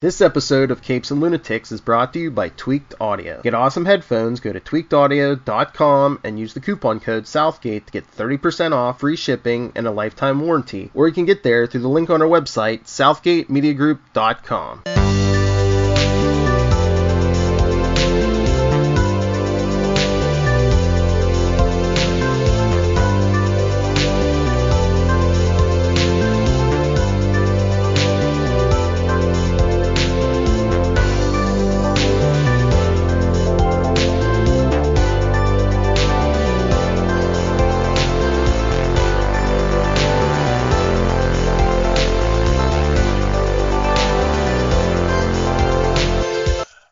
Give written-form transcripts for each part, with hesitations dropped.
This episode of Capes and Lunatics is brought to you by Tweaked Audio. Get awesome headphones, go to tweakedaudio.com and use the coupon code Southgate to get 30% off, free shipping, and a lifetime warranty. Or you can get there through the link on our website, southgatemediagroup.com.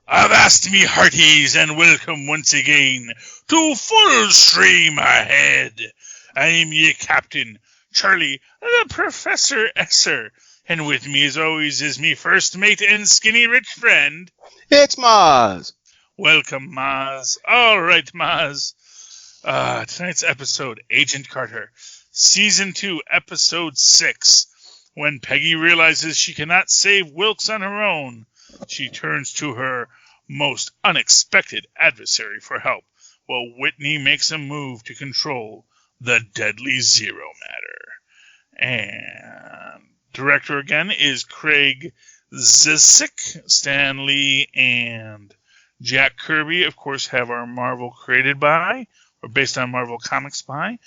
Avast me hearties, and welcome once again to Full Stream Ahead. I am your captain, Charlie, the Professor Esser, and with me as always is me first mate and skinny rich friend. It's Mozz. Welcome, Mozz. All right, Mozz. Tonight's episode, Agent Carter, Season 2, Episode 6. When Peggy realizes she cannot save Wilkes on her own, she turns to her most unexpected adversary for help, while Whitney makes a move to control the deadly Zero Matter. And director again is Craig Zisick. Stan Lee and Jack Kirby, of course, have our Marvel created by, or based on Marvel Comics by.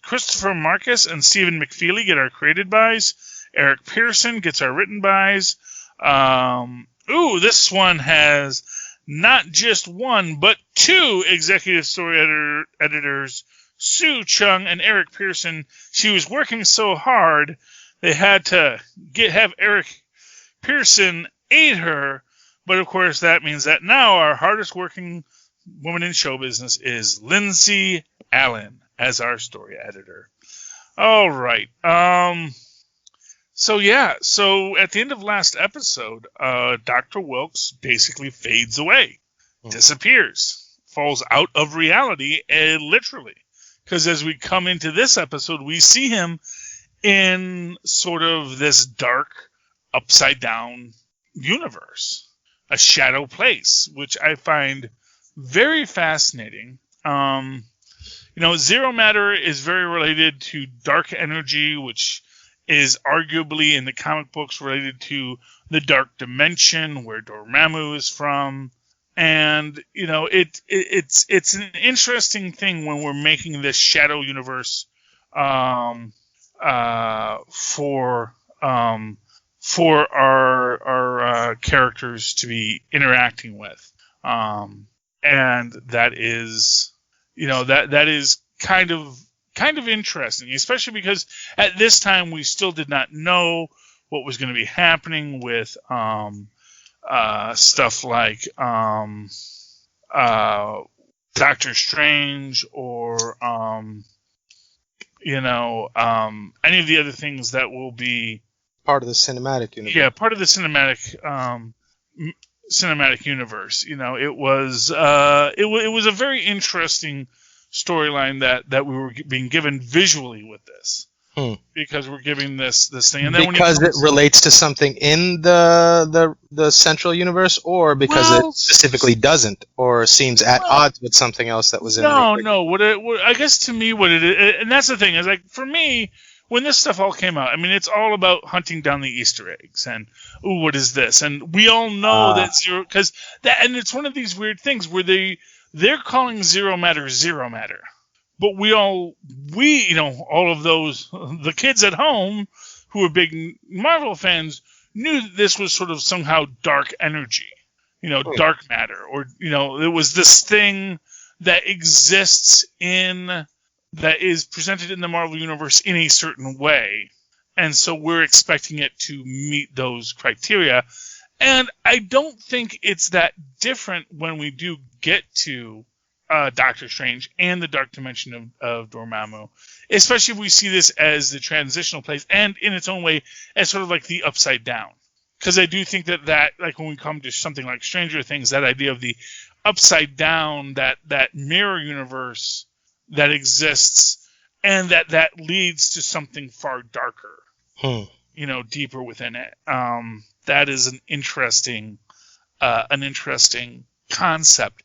Christopher Marcus and Stephen McFeely get our created bys. Eric Pearson gets our written bys. This one has not just one, but two executive story editors, Sue Chung and Eric Pearson. She was working so hard, they had to have Eric Pearson aid her. But of course, that means that now our hardest working woman in show business is Lindsay Allen as our story editor. All right. So at the end of last episode, Dr. Wilkes basically fades away, disappears, falls out of reality, literally. Because as we come into this episode, we see him in sort of this dark, upside-down universe, a shadow place, which I find very fascinating. Zero Matter is very related to dark energy, which is arguably in the comic books related to the Dark Dimension, where Dormammu is from. And, it's an interesting thing when we're making this shadow universe for our characters to be interacting with. And that is, that is kind of interesting, especially because at this time we still did not know what was going to be happening with stuff like Doctor Strange or any of the other things that will be part of the cinematic universe. Yeah, part of the cinematic universe. It was a very interesting storyline that we were being given visually with this, because we're giving this thing, and then because it relates to something in the central universe, or because it specifically doesn't, or seems at odds with something else that was in. No. What I guess to me, what it is, and that's the thing, is like for me, when this stuff all came out, I mean, it's all about hunting down the Easter eggs and what is this, and we all know that Zero, because that, and it's one of these weird things where they're calling Zero Matter, but all of those, the kids at home who are big Marvel fans knew that this was sort of somehow dark energy, dark matter, or, it was this thing that exists that is presented in the Marvel Universe in a certain way. And so we're expecting it to meet those criteria. And I don't think it's that different when we do get to Doctor Strange and the Dark Dimension of Dormammu, especially if we see this as the transitional place and in its own way as sort of like the upside down. Because I do think that like when we come to something like Stranger Things, that idea of the upside down, that mirror universe that exists, and that leads to something far darker, deeper within it. that is an interesting concept.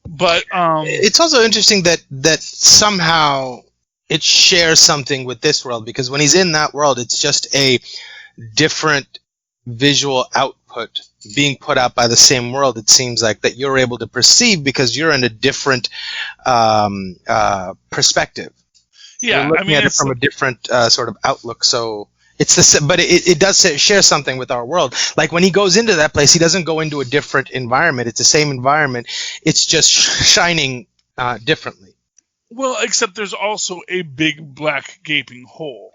But it's also interesting that somehow it shares something with this world, because when he's in that world, it's just a different visual output being put out by the same world. It seems like that you're able to perceive because you're in a different perspective. Yeah, you're looking at it from a different sort of outlook. So it's but it does share something with our world. Like when he goes into that place, he doesn't go into a different environment. It's the same environment. It's just shining differently. Well, except there's also a big black gaping hole.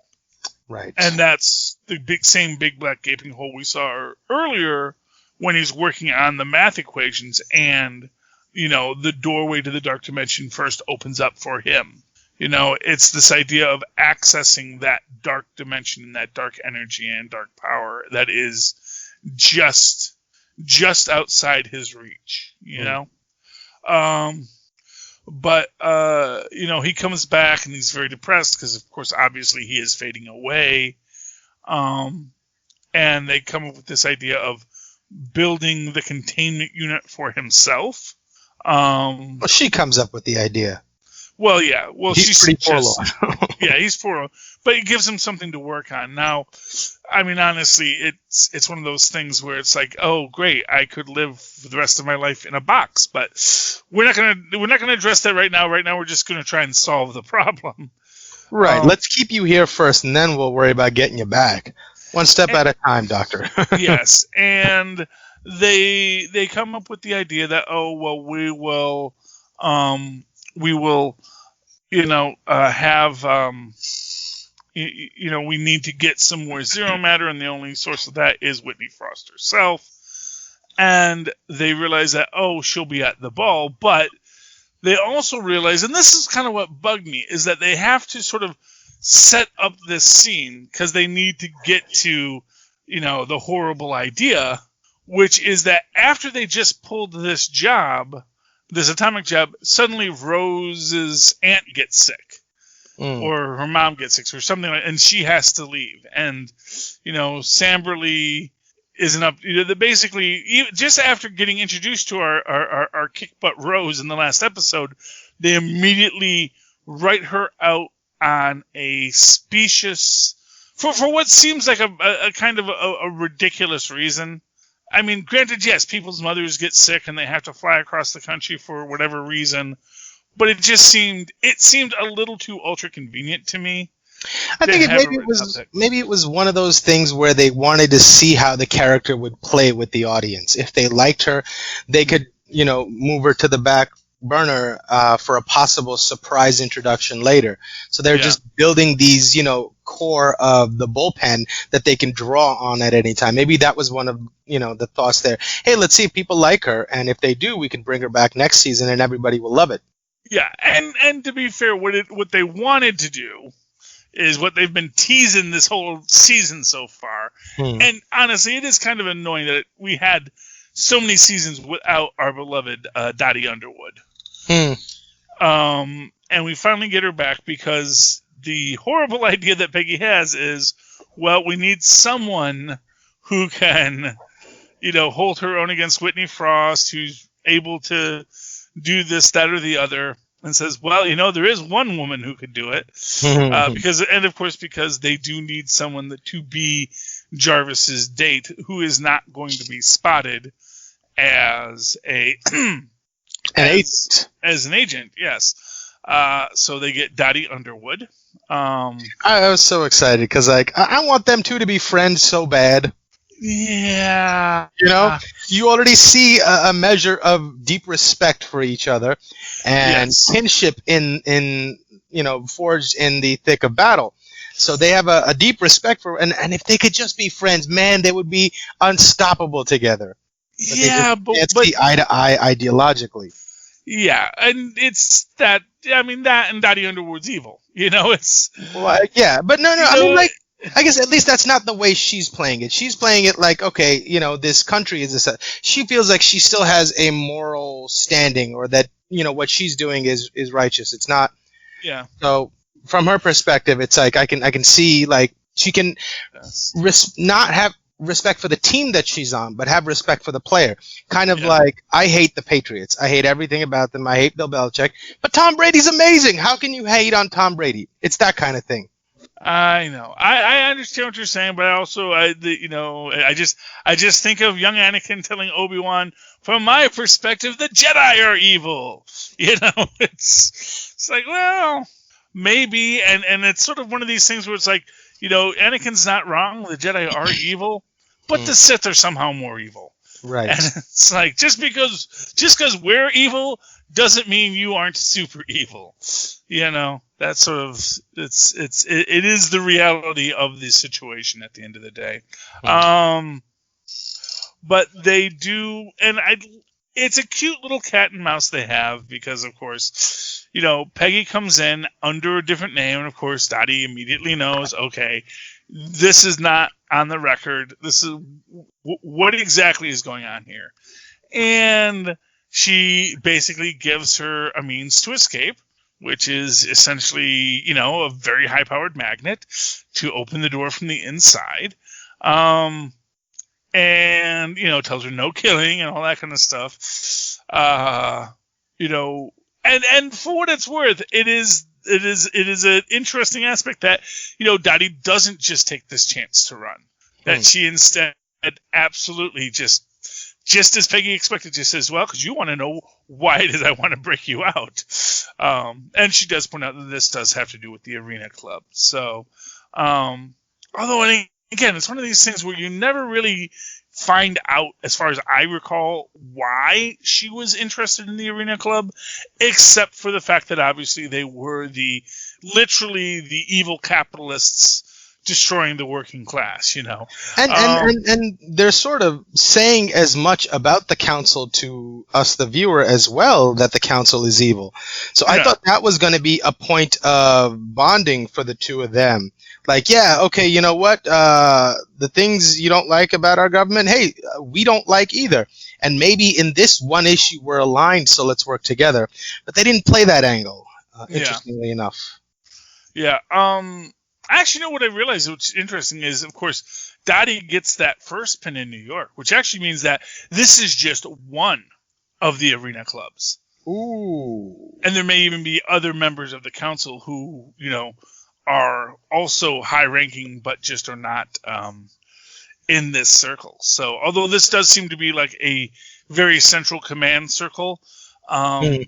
Right. And that's the same big black gaping hole we saw earlier when he's working on the math equations, and, the doorway to the dark dimension first opens up for him. It's this idea of accessing that dark dimension and that dark energy and dark power that is just outside his reach, But, he comes back and he's very depressed because, of course, obviously he is fading away. And they come up with this idea of building the containment unit for himself. Well, she comes up with the idea. Well, yeah. Well, he's pretty forlorn. Yeah, he's forlorn. But it gives him something to work on. Now, I mean, honestly, it's one of those things where it's like, oh, great, I could live for the rest of my life in a box. But we're not gonna address that right now. Right now, we're just gonna try and solve the problem. Right. Let's keep you here first, and then we'll worry about getting you back. One step at a time, Doctor. Yes, and they come up with the idea that, oh, well, we will have we need to get some more zero matter, and the only source of that is Whitney Frost herself. And they realize that, oh, she'll be at the ball, but they also realize, and this is kind of what bugged me, is that they have to sort of set up this scene because they need to get to, the horrible idea, which is that after they just pulled this atomic job, suddenly Rose's aunt gets sick. Or her mom gets sick or something, and she has to leave. And, Samberly isn't up. Basically, just after getting introduced to our kick butt Rose in the last episode, they immediately write her out on a specious, for what seems like a kind of a ridiculous reason. I mean, granted, yes, people's mothers get sick and they have to fly across the country for whatever reason. But it seemed a little too ultra convenient to me. I think maybe it was one of those things where they wanted to see how the character would play with the audience. If they liked her, they could, move her to the back burner for a possible surprise introduction later. So they're just building these, core of the bullpen that they can draw on at any time. Maybe that was one of, the thoughts there. Hey, let's see if people like her, and if they do, we can bring her back next season and everybody will love it. Yeah, and to be fair, what they wanted to do is what they've been teasing this whole season so far. And honestly, it is kind of annoying that we had so many seasons without our beloved Dottie Underwood. And we finally get her back because the horrible idea that Peggy has is, well, we need someone who can, hold her own against Whitney Frost, who's able to do this, that, or the other, and says, well, there is one woman who could do it. Because they do need someone to be Jarvis's date, who is not going to be spotted as an agent, yes. So they get Dottie Underwood. I was so excited because I want them two to be friends so bad. Yeah. You already see a measure of deep respect for each other and kinship in forged in the thick of battle. So they have a deep respect for, and if they could just be friends, man, they would be unstoppable together. But they see eye to eye ideologically. Yeah, and it's that. I mean, that and Dottie Underwood's evil. It's. Well, yeah, but no. I mean, I guess at least that's not the way she's playing it. She's playing it like, okay, this country is this. She feels like she still has a moral standing, or that what she's doing is righteous. It's not. Yeah. So from her perspective, it's like I can see like she can not have respect for the team that she's on, but have respect for the player. Kind of like, I hate the Patriots. I hate everything about them. I hate Bill Belichick. But Tom Brady's amazing. How can you hate on Tom Brady? It's that kind of thing. I know. I understand what you're saying, but I just think of young Anakin telling Obi-Wan, from my perspective, the Jedi are evil. You know, it's like, well, maybe, and it's sort of one of these things where it's like, you know, Anakin's not wrong. The Jedi are evil, but the Sith are somehow more evil. Right. And it's like, just because we're evil doesn't mean you aren't super evil. You know, that's sort of, it is the reality of the situation at the end of the day. But they do, and it's a cute little cat and mouse they have, because of course, you know, Peggy comes in under a different name, and of course Dottie immediately knows, okay, this is not on the record. This is what exactly is going on here. And she basically gives her a means to escape, which is essentially, you know, a very high-powered magnet to open the door from the inside. And, you know, tells her no killing and all that kind of stuff. You know, and for what it's worth, it is an interesting aspect that, you know, Dottie doesn't just take this chance to run. That she instead absolutely just as Peggy expected, just says, well, because you want to know why it is I want to break you out. And she does point out that this does have to do with the Arena Club. So, although, again, it's one of these things where you never really find out, as far as I recall, why she was interested in the Arena Club, except for the fact that obviously they were literally the evil capitalists destroying the working class, you know. And they're sort of saying as much about the council to us, the viewer, as well, that the council is evil. So I thought that was going to be a point of bonding for the two of them. Like, yeah, okay, you know what? The things you don't like about our government, hey, we don't like either. And maybe in this one issue we're aligned, so let's work together. But they didn't play that angle, interestingly enough. Yeah. Actually, you know what I realized, which is interesting, is, of course, Dottie gets that first pin in New York, which actually means that this is just one of the arena clubs. Ooh. And there may even be other members of the council who, you know, are also high-ranking, but just are not in this circle. So, although this does seem to be like a very central command circle, you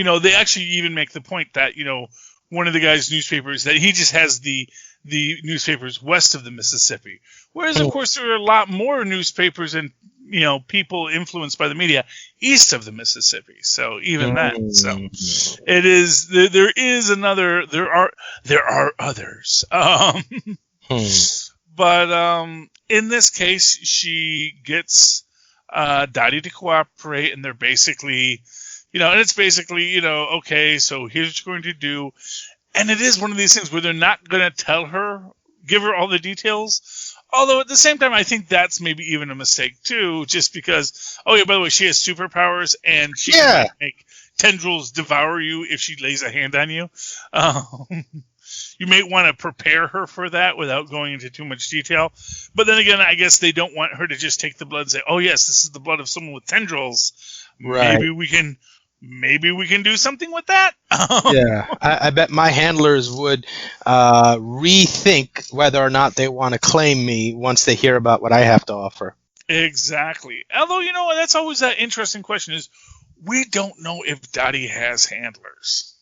know, they actually even make the point that, you know, one of the guy's newspapers, that he just has the newspapers west of the Mississippi. Whereas, of course, there are a lot more newspapers and, you know, people influenced by the media east of the Mississippi. So even then, so it is, there are others. But in this case, she gets Dottie to cooperate, and they're basically, you know, and it's basically, you know, okay, so here's what you're going to do. And it is one of these things where they're not going to tell her, give her all the details. Although at the same time, I think that's maybe even a mistake too, just because, oh yeah, by the way, she has superpowers, and she can make tendrils devour you if she lays a hand on you. You may want to prepare her for that without going into too much detail. But then again, I guess they don't want her to just take the blood and say, oh yes, this is the blood of someone with tendrils. Right. Maybe we can do something with that. Yeah, I bet my handlers would rethink whether or not they want to claim me once they hear about what I have to offer. Exactly. Although, you know, that's always that interesting question is, we don't know if Dottie has handlers.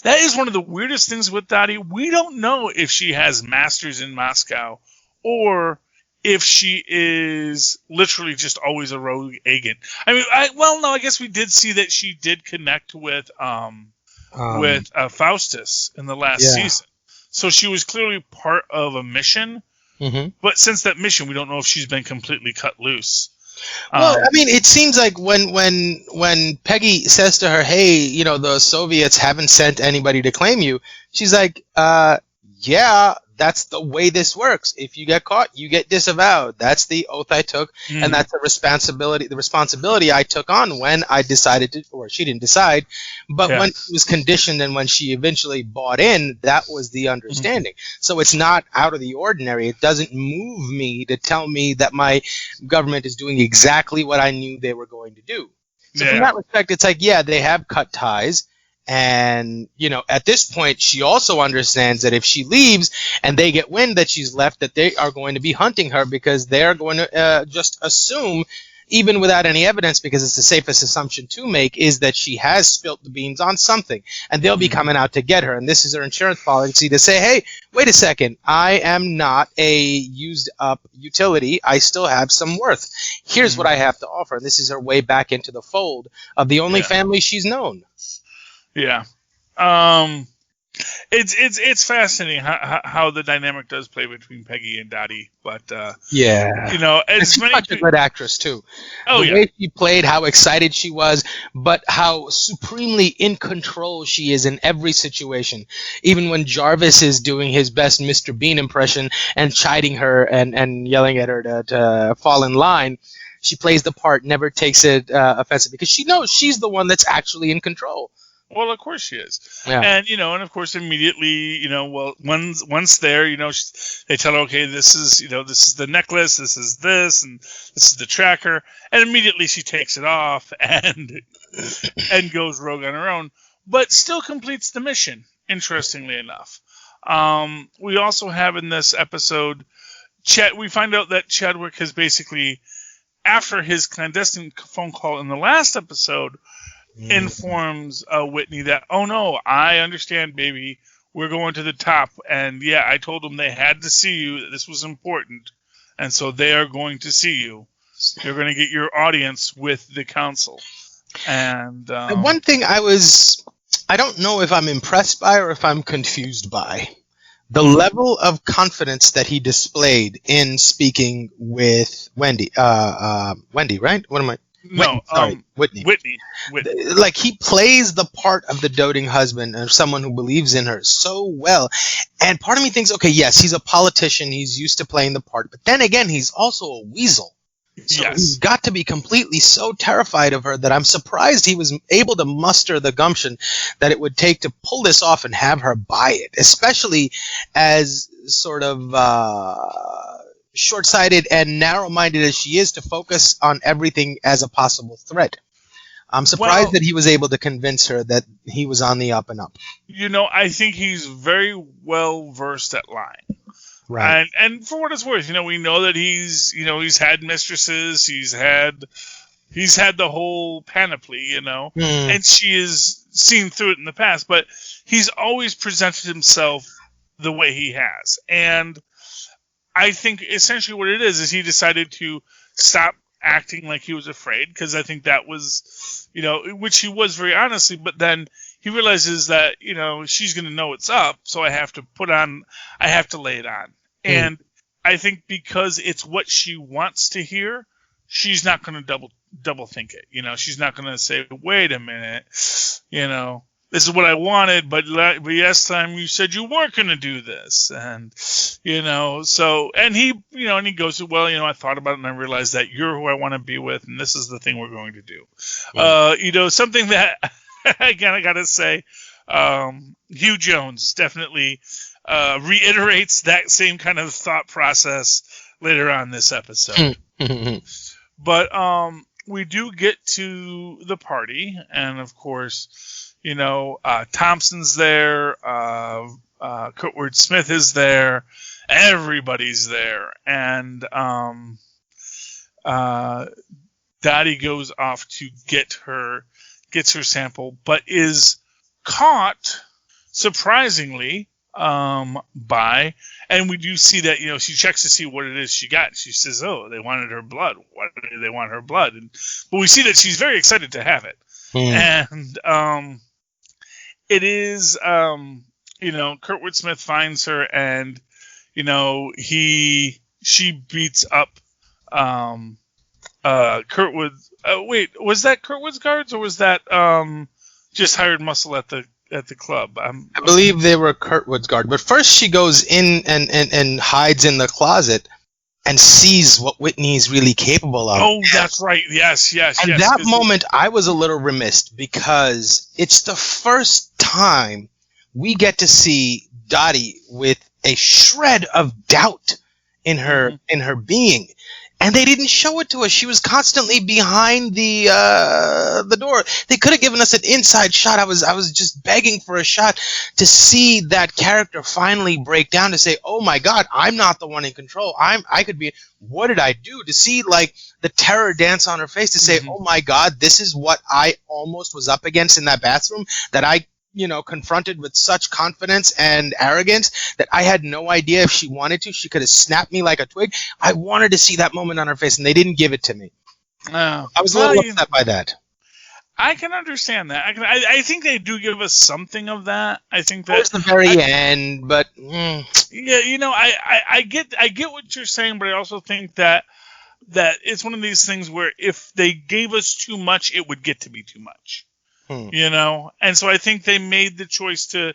That is one of the weirdest things with Dottie. We don't know if she has masters in Moscow or if she is literally just always a rogue agent. I mean, I guess we did see that she did connect with Faustus in the last season. So she was clearly part of a mission. Mm-hmm. But since that mission, we don't know if she's been completely cut loose. Well, I mean, it seems like when Peggy says to her, hey, you know, the Soviets haven't sent anybody to claim you, she's like, yeah, that's the way this works. If you get caught, you get disavowed. That's the oath I took, and that's the responsibility I took on when I decided to, or she didn't decide, but when it was conditioned and when she eventually bought in, that was the understanding. So it's not out of the ordinary. It doesn't move me to tell me that my government is doing exactly what I knew they were going to do. So from that respect, it's like, yeah, they have cut ties. And, at this point, she also understands that if she leaves and they get wind that she's left, that they are going to be hunting her because they're going to just assume, even without any evidence, because it's the safest assumption to make, is that she has spilt the beans on something. And they'll be coming out to get her. And this is her insurance policy to say, hey, wait a second, I am not a used-up utility. I still have some worth. Here's what I have to offer. And this is her way back into the fold of the only family she's known. Yeah. It's fascinating how the dynamic does play between Peggy and Dottie, but she's such a good actress too. The way she played, how excited she was, but how supremely in control she is in every situation. Even when Jarvis is doing his best Mr. Bean impression and chiding her and yelling at her to fall in line, she plays the part, never takes it offensive, because she knows she's the one that's actually in control. Well, of course she is. Yeah. And, and of course immediately, once there, they tell her, okay, this is the necklace, this is this, and this is the tracker. And immediately she takes it off and goes rogue on her own, but still completes the mission, interestingly enough. We also have in this episode, we find out that Chadwick has basically, after his clandestine phone call in the last episode, informs Whitney that, oh no, I understand, baby, we're going to the top, and I told them they had to see you, that this was important, and so they are going to see you. You're going to get your audience with the council. And one thing I don't know if I'm impressed by or if I'm confused by. The level of confidence that he displayed in speaking with Wendy, right? What am I? No, Whitney. Whitney. Like, he plays the part of the doting husband or someone who believes in her so well. And part of me thinks, okay, yes, he's a politician. He's used to playing the part. But then again, he's also a weasel. So he's got to be completely so terrified of her that I'm surprised he was able to muster the gumption that it would take to pull this off and have her buy it, especially as sort of short-sighted and narrow-minded as she is, to focus on everything as a possible threat. I'm surprised that he was able to convince her that he was on the up and up. I think he's very well versed at lying. Right. And for what it's worth, we know that he's had mistresses, he's had the whole panoply, and she has seen through it in the past, but he's always presented himself the way he has. And I think essentially what it is he decided to stop acting like he was afraid, because I think that was, which he was very honestly, but then he realizes that, she's going to know what's up, so I have to lay it on. And I think because it's what she wants to hear, she's not going to double think it. She's not going to say, wait a minute, this is what I wanted, but last time you said you weren't going to do this. And, so, and he, and he goes, well, I thought about it and I realized that you're who I want to be with, and this is the thing we're going to do. Something that, again, I got to say, Hugh Jones definitely reiterates that same kind of thought process later on this episode. But we do get to the party, and of course, Thompson's there, Kurtwood Smith is there, everybody's there, and Dottie goes off to gets her sample, but is caught, surprisingly, by, and we do see that, she checks to see what it is she got. She says, oh, they wanted her blood. Why do they want her blood? But we see that she's very excited to have it. And it is, Kurtwood Smith finds her, and, she beats up Kurtwood. Wait, was that Kurtwood's guards, or was that just hired muscle at the the club. I believe they were Kurtwood's guard. But first she goes in and hides in the closet and sees what Whitney's really capable of. Oh, that's right. Yes. And that moment, I was a little remiss because it's the first time we get to see Dottie with a shred of doubt in her being. And they didn't show it to us. She was constantly behind the door. They could have given us an inside shot. I was just begging for a shot to see that character finally break down, to say, "Oh my God, I'm not the one in control. I could be. What did I do?" To see like the terror dance on her face, to say, "Oh my God, this is what I almost was up against in that bathroom, that I confronted with such confidence and arrogance that I had no idea if she wanted to, she could have snapped me like a twig." I wanted to see that moment on her face, and they didn't give it to me. I was a little upset by that. I can understand that. I think they do give us something of that. I think that towards the very end, but yeah, I get what you're saying, but I also think that it's one of these things where if they gave us too much, it would get to be too much. And so I think they made the choice to,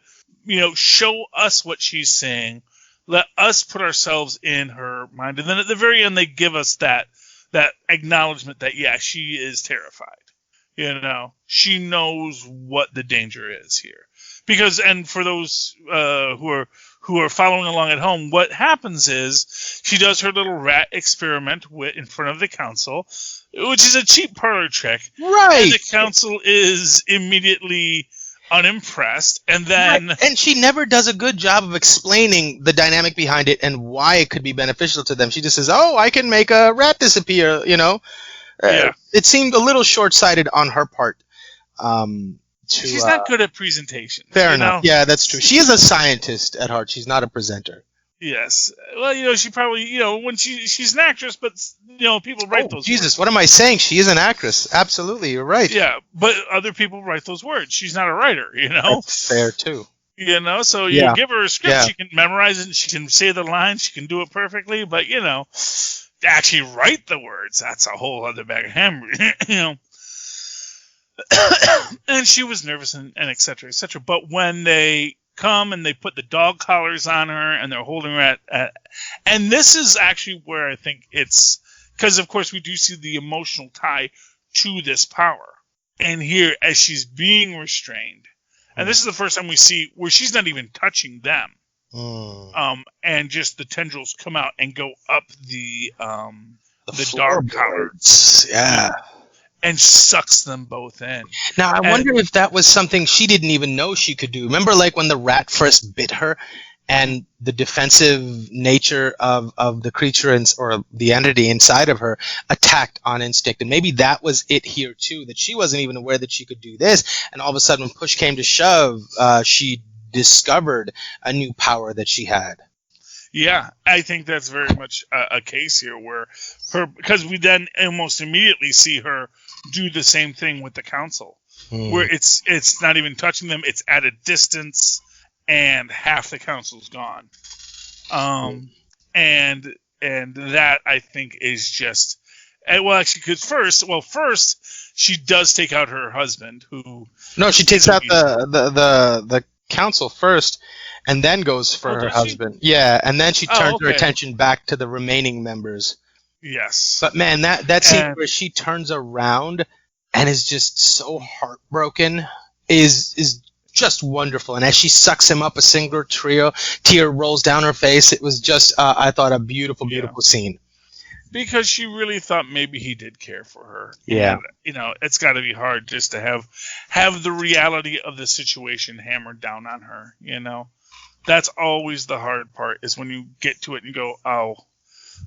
show us what she's saying, let us put ourselves in her mind, and then at the very end they give us that acknowledgement that she is terrified. She knows what the danger is here, because, and for those who are following along at home, what happens is she does her little rat experiment in front of the council, which is a cheap parlor trick. Right. And the council is immediately unimpressed, and then... Right. And she never does a good job of explaining the dynamic behind it and why it could be beneficial to them. She just says, "Oh, I can make a rat disappear," It seemed a little short-sighted on her part. She's not good at presentation. Fair enough. Yeah, that's true. She is a scientist at heart. She's not a presenter. Yes. Well, she probably, when she's an actress, but, people write those Jesus, words. What am I saying? She is an actress. Absolutely, you're right. Yeah, but other people write those words. She's not a writer, That's fair, too. So you give her a script, she can memorize it, she can say the lines, she can do it perfectly, but, actually write the words, that's a whole other bag of hamburger, And she was nervous and et cetera, et cetera. But when they come and they put the dog collars on her and they're holding her at and this is actually where I think it's, because of course we do see the emotional tie to this power. And here, as she's being restrained, and this is the first time we see where she's not even touching them, and just the tendrils come out and go up the dog collars. Yeah. And sucks them both in. Now, I wonder if that was something she didn't even know she could do. Remember, like, when the rat first bit her, and the defensive nature of the creature or the entity inside of her attacked on instinct. And maybe that was it here, too, that she wasn't even aware that she could do this. And all of a sudden, when push came to shove, she discovered a new power that she had. Yeah, I think that's very much a case here where because we then almost immediately see her do the same thing with the council, where it's not even touching them, it's at a distance, and half the council's gone. And that I think is just, well, actually, because first she does take out her husband, who she takes out the council first. And then goes for her husband. Yeah, and then she turns her attention back to the remaining members. Yes. But man, that scene where she turns around and is just so heartbroken is just wonderful. And as she sucks him up, a single tear rolls down her face. It was just, I thought, a beautiful, beautiful scene. Because she really thought maybe he did care for her. Yeah. And, it's got to be hard just to have the reality of the situation hammered down on her, That's always the hard part, is when you get to it and go, oh,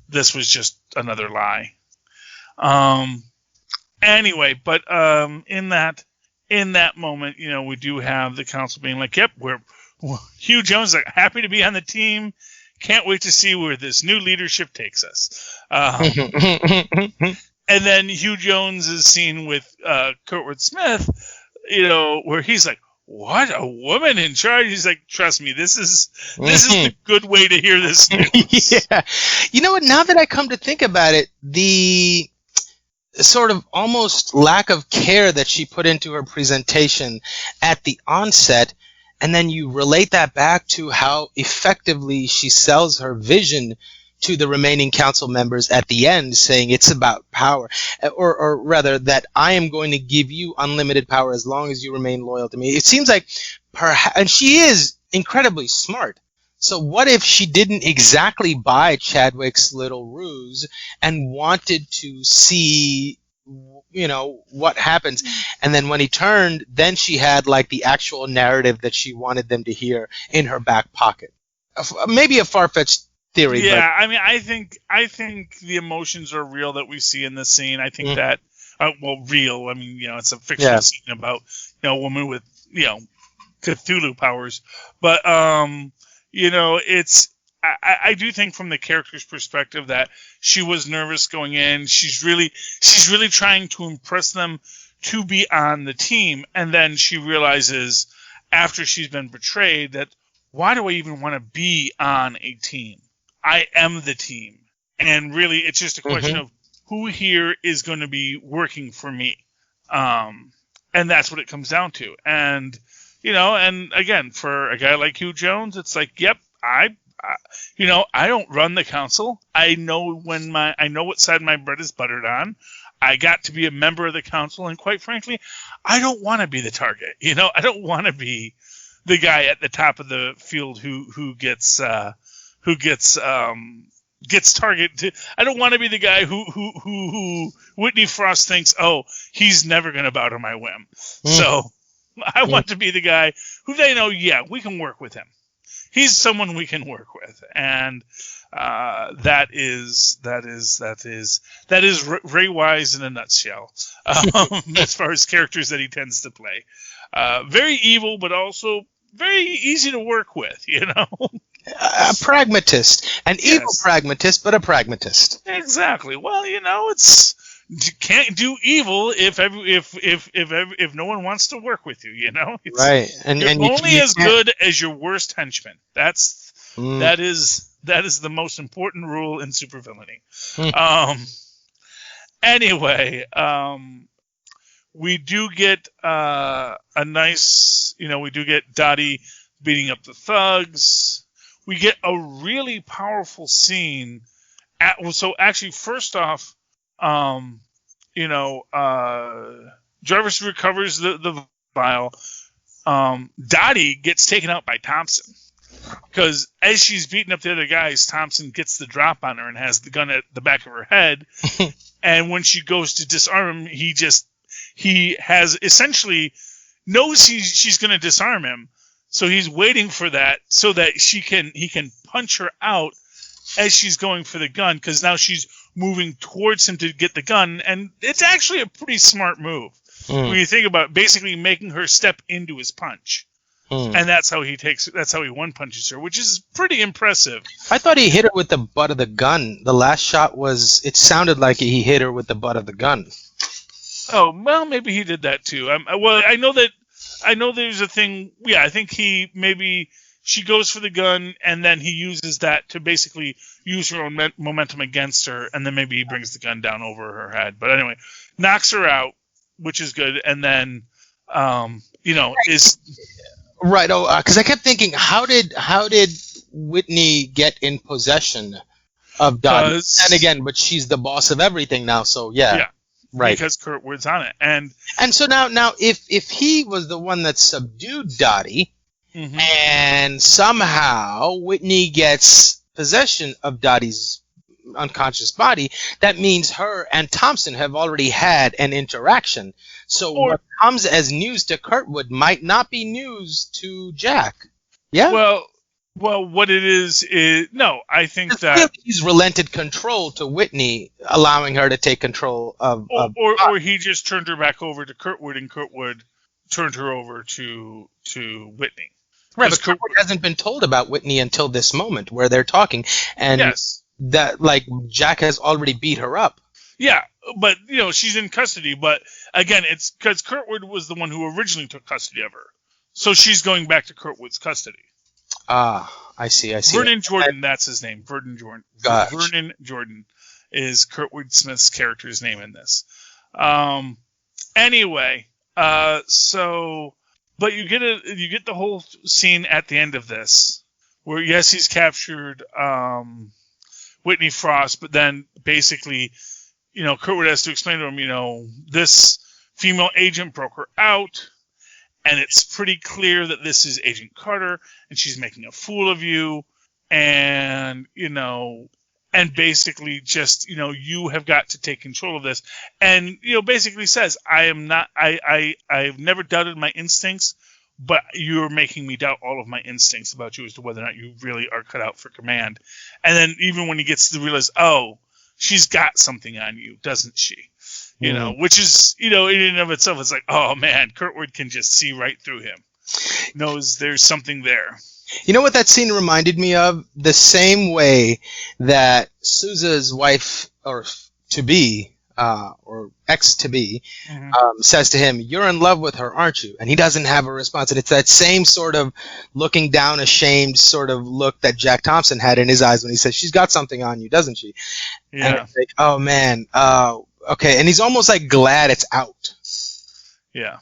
this was just another lie. Anyway, but in that moment, we do have the council being like, yep, Hugh Jones is like, happy to be on the team. Can't wait to see where this new leadership takes us. And then Hugh Jones is seen with Kurtwood Smith, where he's like, what, a woman in charge? He's like, trust me, this is the good way to hear this news. Yeah. You know what? Now that I come to think about it, sort of almost lack of care that she put into her presentation at the onset, and then you relate that back to how effectively she sells her vision to the remaining council members at the end, saying it's about power, or rather that I am going to give you unlimited power as long as you remain loyal to me. It seems like and she is incredibly smart. So what if she didn't exactly buy Chadwick's little ruse and wanted to see, what happens? And then when he turned, then she had like the actual narrative that she wanted them to hear in her back pocket. Maybe a far-fetched theory. Yeah, but I think the emotions are real that we see in this scene. I think that, real. I mean, it's a fictional scene about, a woman with, Cthulhu powers. But, I do think from the character's perspective that she was nervous going in. She's really trying to impress them to be on the team. And then she realizes after she's been betrayed that, why do I even want to be on a team? I am the team. And really, it's just a question of who here is going to be working for me. And that's what it comes down to. And, and again, for a guy like Hugh Jones, it's like, yep, I don't run the council. I know what side my bread is buttered on. I got to be a member of the council. And quite frankly, I don't want to be the target. I don't want to be the guy at the top of the field who gets targeted. I don't want to be the guy who Whitney Frost thinks, oh, he's never going to bow to my whim. So I want to be the guy who they know, yeah, we can work with him. He's someone we can work with, and that is Ray Wise in a nutshell. As far as characters that he tends to play, very evil, but also very easy to work with. A pragmatist, an evil pragmatist, but a pragmatist. Exactly. Well, you can't do evil if no one wants to work with you. Right. And you're only as good as your worst henchman. That is the most important rule in supervillainy. Anyway, we do get a nice, we do get Dottie beating up the thugs. We get a really powerful scene. So actually, first off, Jarvis recovers the vial. Dottie gets taken out by Thompson because as she's beating up the other guys, Thompson gets the drop on her and has the gun at the back of her head. And when she goes to disarm him, he has essentially knows she's going to disarm him. So he's waiting for that so that he can punch her out as she's going for the gun, because now she's moving towards him to get the gun, and it's actually a pretty smart move when you think about it, basically making her step into his punch. And that's how he one punches her, which is pretty impressive. I thought he hit her with the butt of the gun. The last shot it sounded like he hit her with the butt of the gun. Oh, well, maybe he did that too. I know there's a thing. Yeah, I think she goes for the gun, and then he uses that to basically use her own momentum against her, and then maybe he brings the gun down over her head. But anyway, knocks her out, which is good, and then, is... Right, because I kept thinking, how did Whitney get in possession of Dottie? And again, but she's the boss of everything now, so yeah. Right. Because Kurtwood's on it. And so now if he was the one that subdued Dottie, and somehow Whitney gets possession of Dottie's unconscious body, that means her and Thompson have already had an interaction. So what comes as news to Kurtwood might not be news to Jack. Yeah? Well, what it is no, I think that he's relented control to Whitney, allowing her to take control of or he just turned her back over to Kurtwood, and Kurtwood turned her over to Whitney. Right, but Kurtwood hasn't been told about Whitney until this moment where they're talking, and that Jack has already beat her up. Yeah, but she's in custody. But again, it's because Kurtwood was the one who originally took custody of her, so she's going back to Kurtwood's custody. Ah, I see. Vernon Jordan, that's his name. Vernon Jordan. Gotcha. Vernon Jordan. is Kurtwood Smith's character's name in this. Anyway, but you get the whole scene at the end of this, where yes, he's captured Whitney Frost, but then basically, Kurtwood has to explain to him, this female agent broke her out, and it's pretty clear that this is Agent Carter, and she's making a fool of you, and and basically just, you have got to take control of this. And, basically says, I've never doubted my instincts, but you're making me doubt all of my instincts about you as to whether or not you really are cut out for command. And then even when he gets to realize, oh, she's got something on you, doesn't she? Which is, in and of itself, it's like, oh man, Kurtwood can just see right through him. Knows there's something there. You know what that scene reminded me of? The same way that Sousa's wife, or to-be, or ex-to-be, says to him, you're in love with her, aren't you? And he doesn't have a response. And it's that same sort of looking down, ashamed sort of look that Jack Thompson had in his eyes when he says, she's got something on you, doesn't she? Yeah. And it's like, oh, man. Okay. And he's almost like glad it's out. Yeah.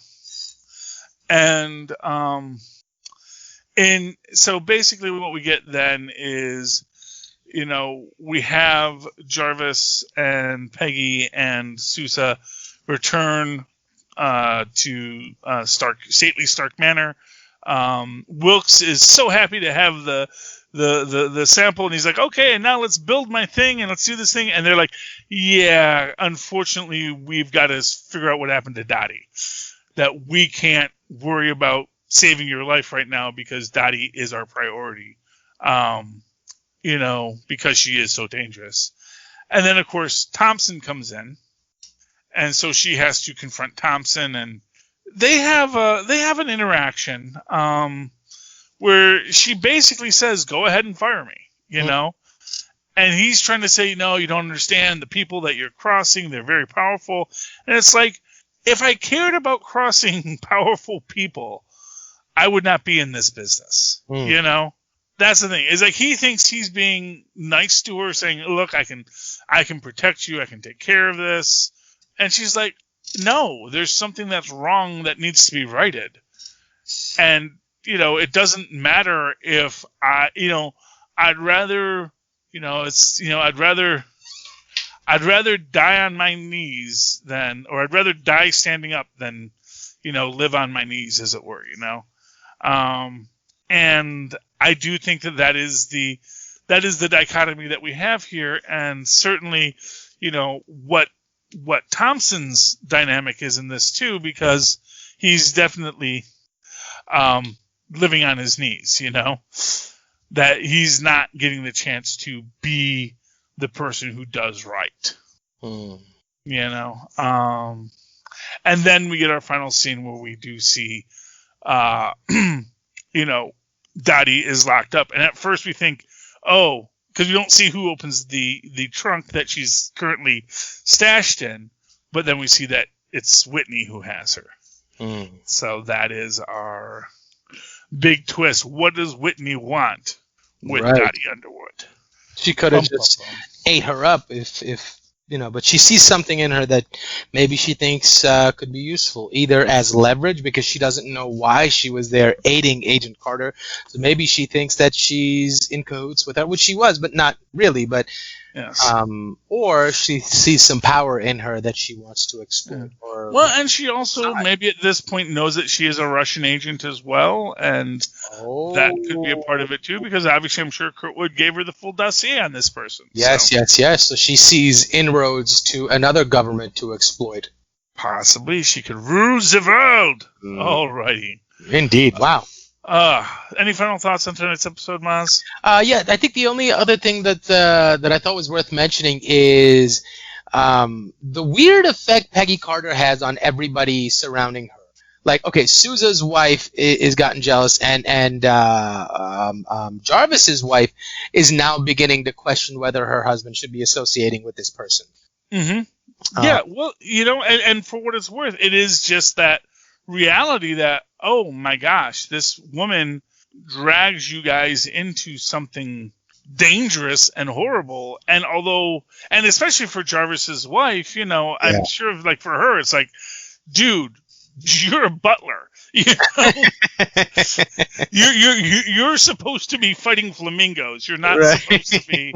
And so basically what we get then is, we have Jarvis and Peggy and Sousa return to stately Stark Manor. Wilkes is so happy to have the sample, and he's like, okay, and now let's build my thing and let's do this thing. And they're like, yeah, unfortunately, we've got to figure out what happened to Dottie. That we can't worry about saving your life right now because Dottie is our priority. Because she is so dangerous. And then, of course, Thompson comes in, and so she has to confront Thompson, and they have an interaction where she basically says, "Go ahead and fire me," and he's trying to say, "No, you don't understand. The people that you're crossing, they're very powerful," and it's like, if I cared about crossing powerful people, I would not be in this business, That's the thing. Is like he thinks he's being nice to her, saying, "Look, I can protect you. I can take care of this." And she's like, "No, there's something that's wrong that needs to be righted." And it doesn't matter if I'd rather die on my knees or I'd rather die standing up than live on my knees, as it were. And I do think that is the dichotomy that we have here, and certainly, what Thompson's dynamic is in this too, because he's definitely living on his knees, that he's not getting the chance to be the person who does right, and then we get our final scene where we do see, Dottie is locked up, and at first we think, oh, because we don't see who opens the trunk that she's currently stashed in, but then we see that it's Whitney who has her. So that is our big twist. What does Whitney want with Dottie Underwood? She could have just ate her up if but she sees something in her that maybe she thinks could be useful, either as leverage because she doesn't know why she was there aiding Agent Carter. So maybe she thinks that she's in cahoots with her, which she was, but not really. But yes. Or she sees some power in her that she wants to exploit. And she also maybe at this point knows that she is a Russian agent as well, and that could be a part of it too, because obviously I'm sure Kurtwood gave her the full dossier on this person. Yes. So she sees inroads to another government to exploit. Possibly she could rule the world. Alrighty. Indeed. Wow. Any final thoughts on tonight's episode, Mozz? Yeah, I think the only other thing that I thought was worth mentioning is the weird effect Peggy Carter has on everybody surrounding her. Like, okay, Sousa's wife is gotten jealous, and Jarvis's wife is now beginning to question whether her husband should be associating with this person. Mm-hmm. Yeah, well, and for what it's worth, it is just that reality that, oh my gosh, this woman drags you guys into something dangerous and horrible. And especially for Jarvis's wife, I'm sure like for her, it's like, dude, you're a butler. You're supposed to be fighting flamingos. You're not supposed to be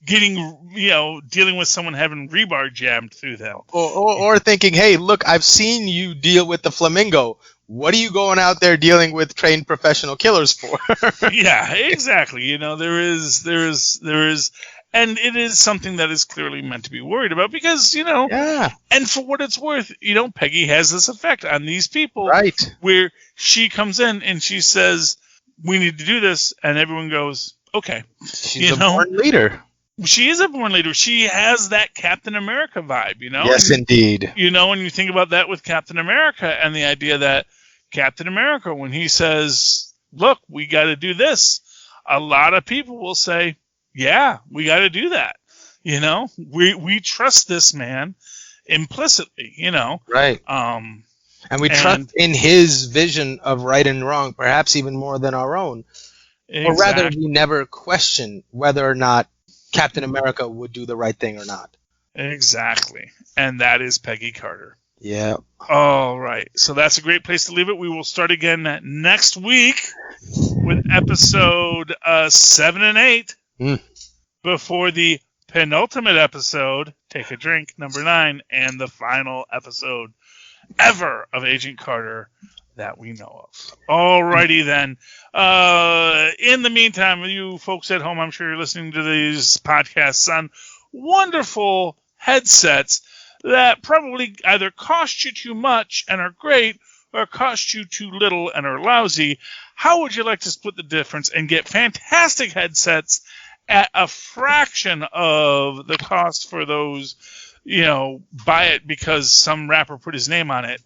dealing with someone having rebar jammed through them. Or thinking, hey, look, I've seen you deal with the flamingo. What are you going out there dealing with trained professional killers for? Yeah, exactly. There is, and it is something that is clearly meant to be worried about because, and for what it's worth, Peggy has this effect on these people. Right. Where she comes in and she says, we need to do this, and everyone goes, okay. She's a born leader. She is a born leader. She has that Captain America vibe, Yes, indeed. When you think about that with Captain America and the idea that Captain America, when he says, look, we got to do this, a lot of people will say, yeah, we got to do that. We trust this man implicitly, Right. And we trust in his vision of right and wrong, perhaps even more than our own. Exactly. Or rather, we never question whether or not Captain America would do the right thing or not. Exactly. And that is Peggy Carter. Yeah. All right. So that's a great place to leave it. We will start again next week with episode 7 and 8 before the penultimate episode, Take a Drink, number 9, and the final episode ever of Agent Carter that we know of. All righty then. In the meantime, you folks at home, I'm sure you're listening to these podcasts on wonderful headsets that probably either cost you too much and are great or cost you too little and are lousy. How would you like to split the difference and get fantastic headsets at a fraction of the cost for those, buy it because some rapper put his name on it,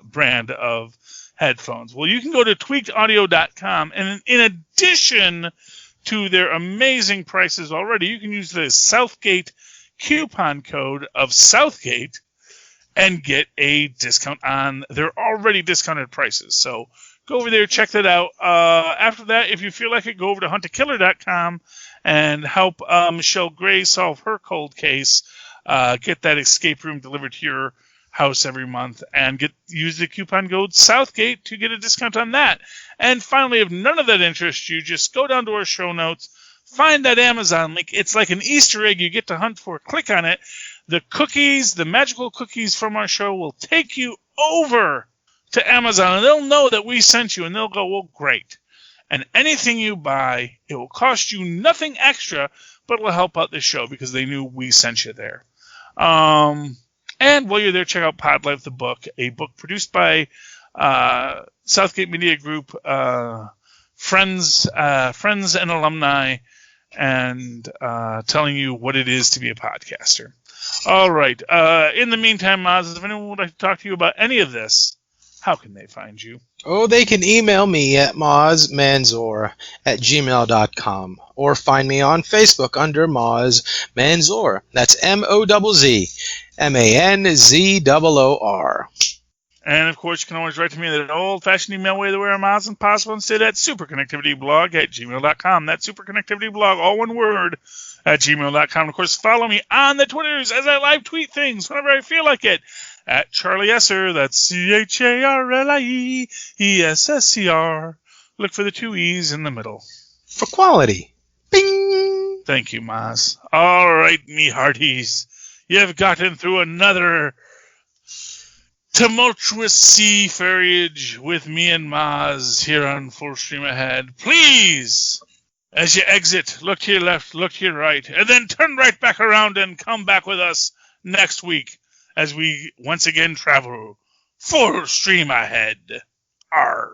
brand of headphones? Well, you can go to tweakedaudio.com, and in addition to their amazing prices already, you can use the Southgate coupon code of Southgate and get a discount on their already discounted prices. So go over there, check that out. After that, if you feel like it, go over to huntakiller.com and help Michelle Gray solve her cold case. Get that escape room delivered to your house every month and use the coupon code Southgate to get a discount on that. And finally, if none of that interests you, just go down to our show notes, find that Amazon link. It's like an Easter egg you get to hunt for. Click on it. The cookies, the magical cookies from our show will take you over to Amazon, and they'll know that we sent you, and they'll go, well, great. And anything you buy, it will cost you nothing extra, but it will help out the show because they knew we sent you there. And while you're there, check out Pod Life, the book, a book produced by Southgate Media Group, friends and alumni, and telling you what it is to be a podcaster. All right. In the meantime, Mozz, if anyone would like to talk to you about any of this, how can they find you? Oh, they can email me at mozzmanzor@gmail.com or find me on Facebook under Mozz Manzor. That's MOZZMANZOOR. And, of course, you can always write to me that old-fashioned email way the way Mozz and possible instead at superconnectivityblog@gmail.com. That's superconnectivityblog, all one word, at gmail.com. Of course, follow me on the Twitters as I live tweet things whenever I feel like it. At Charlie Esser, that's CharlieEssesser. Look for the 2 E's in the middle. For quality. Bing! Thank you, Mozz. All right, me hearties. You've gotten through another tumultuous sea ferriage with me and Mozz here on Full Stream Ahead. Please, as you exit, look to your left, look to your right, and then turn right back around and come back with us next week as we once again travel full stream ahead. Arg.